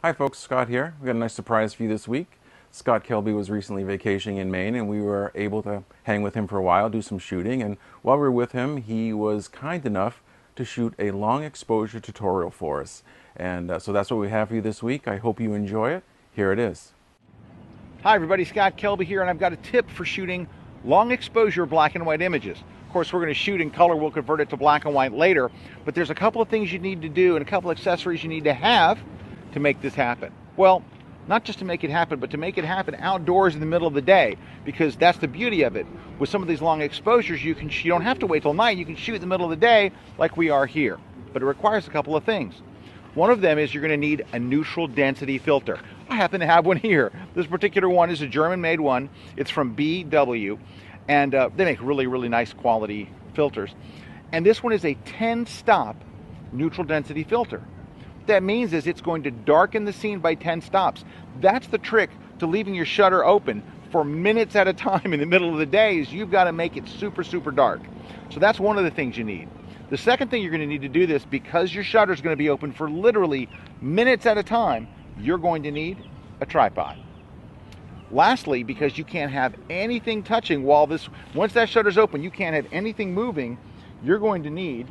Hi folks, Scott here. We got a nice surprise for you this week. Scott Kelby was recently vacationing in Maine and we were able to hang with him for a while, do some shooting, and while we were with him he was kind enough to shoot a long exposure tutorial for us. And so that's what we have for you this week. I hope you enjoy it. Here it is. Hi everybody, Scott Kelby here, and I've got a tip for shooting long exposure black and white images. Of course, we're going to shoot in color. We'll convert it to black and white later, but there's a couple of things you need to do and a couple of accessories you need to have to make this happen. Well, not just to make it happen, but to make it happen outdoors in the middle of the day, because that's the beauty of it. With some of these long exposures, you don't have to wait till night. You can shoot in the middle of the day like we are here, but it requires a couple of things. One of them is you're going to need a neutral density filter. I happen to have one here. This particular one is a German-made one. It's from BW, and they make really, really nice quality filters. And this one is a 10-stop neutral density filter. What that means is it's going to darken the scene by 10 stops. That's the trick to leaving your shutter open for minutes at a time in the middle of the day, is you've got to make it super, super dark. So that's one of the things you need. The second thing you're going to need to do this, because your shutter is going to be open for literally minutes at a time, you're going to need a tripod. Lastly, because you can't have anything touching once that shutter's open, you can't have anything moving, you're going to need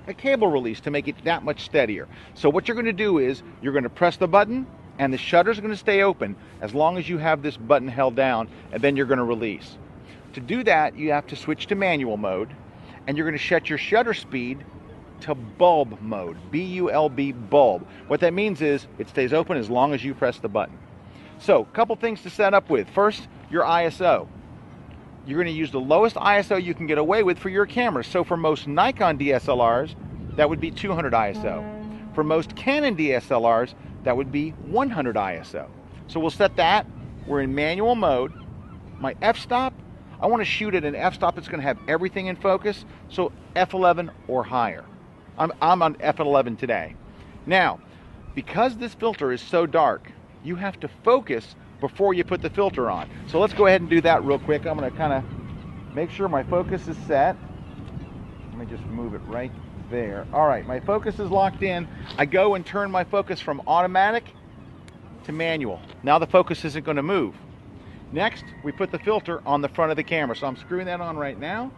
a cable release to make it that much steadier. So what you're going to do is you're going to press the button and the shutter's going to stay open as long as you have this button held down, and then you're going to release. To do that, you have to switch to manual mode, and you're going to set your shutter speed to bulb mode, B-U-L-B, bulb. What that means is it stays open as long as you press the button. So, a couple things to set up with. First, your ISO. You're going to use the lowest ISO you can get away with for your camera. So for most Nikon DSLRs, that would be 200 ISO. For most Canon DSLRs, that would be 100 ISO. So we'll set that. We're in manual mode. My f-stop, I want to shoot at an f-stop that's going to have everything in focus, so f11 or higher. I'm on f11 today. Now, because this filter is so dark, you have to focus before you put the filter on. So let's go ahead and do that real quick. I'm going to kind of make sure my focus is set. Let me just move it right there. All right, my focus is locked in. I go and turn my focus from automatic to manual. Now the focus isn't going to move. Next, we put the filter on the front of the camera. So I'm screwing that on right now.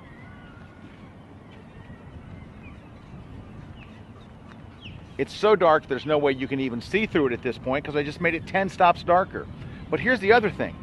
It's so dark, there's no way you can even see through it at this point because I just made it 10 stops darker. But here's the other thing.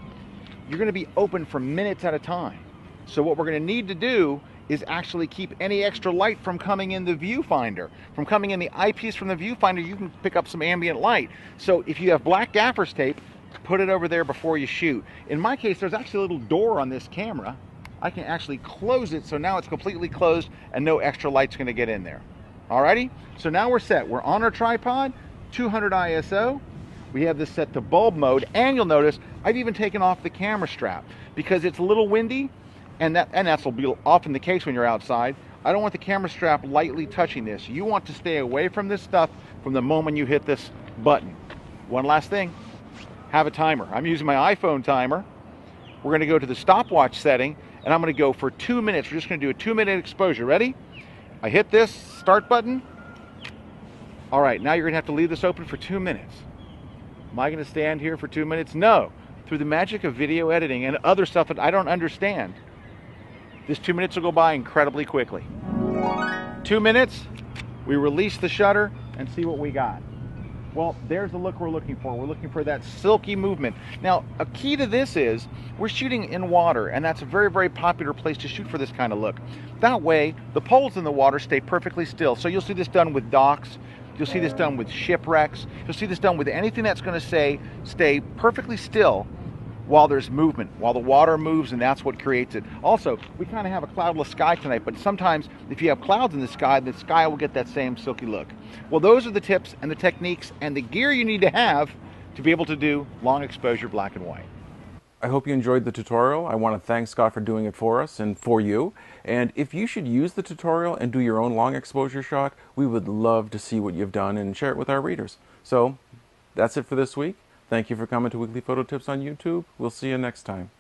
You're going to be open for minutes at a time. So what we're going to need to do is actually keep any extra light from coming in the viewfinder. From coming in the eyepiece from the viewfinder, you can pick up some ambient light. So if you have black gaffer's tape, put it over there before you shoot. In my case, there's actually a little door on this camera. I can actually close it, so now it's completely closed and no extra light's going to get in there. Alrighty, so now we're set. We're on our tripod, 200 ISO. We have this set to bulb mode, and you'll notice I've even taken off the camera strap because it's a little windy, and that's will be often the case when you're outside. I don't want the camera strap lightly touching this. You want to stay away from this stuff from the moment you hit this button. One last thing, have a timer. I'm using my iPhone timer. We're going to go to the stopwatch setting, and I'm going to go for 2 minutes. We're just going to do a 2-minute exposure. Ready? I hit this start button. All right, now you're going to have to leave this open for 2 minutes. Am I going to stand here for 2 minutes? No. Through the magic of video editing and other stuff that I don't understand, this 2 minutes will go by incredibly quickly. 2 minutes, we release the shutter and see what we got. Well, there's the look we're looking for. We're looking for that silky movement. Now, a key to this is we're shooting in water, and that's a very, very popular place to shoot for this kind of look. That way, the poles in the water stay perfectly still. So you'll see this done with docks. You'll see this done with shipwrecks. You'll see this done with anything that's going to stay perfectly still while there's movement, while the water moves, and that's what creates it. Also, we kind of have a cloudless sky tonight, but sometimes if you have clouds in the sky will get that same silky look. Well, those are the tips and the techniques and the gear you need to have to be able to do long exposure black and white. I hope you enjoyed the tutorial. I want to thank Scott for doing it for us and for you. And if you should use the tutorial and do your own long exposure shot, we would love to see what you've done and share it with our readers. So that's it for this week. Thank you for coming to Weekly Photo Tips on YouTube. We'll see you next time.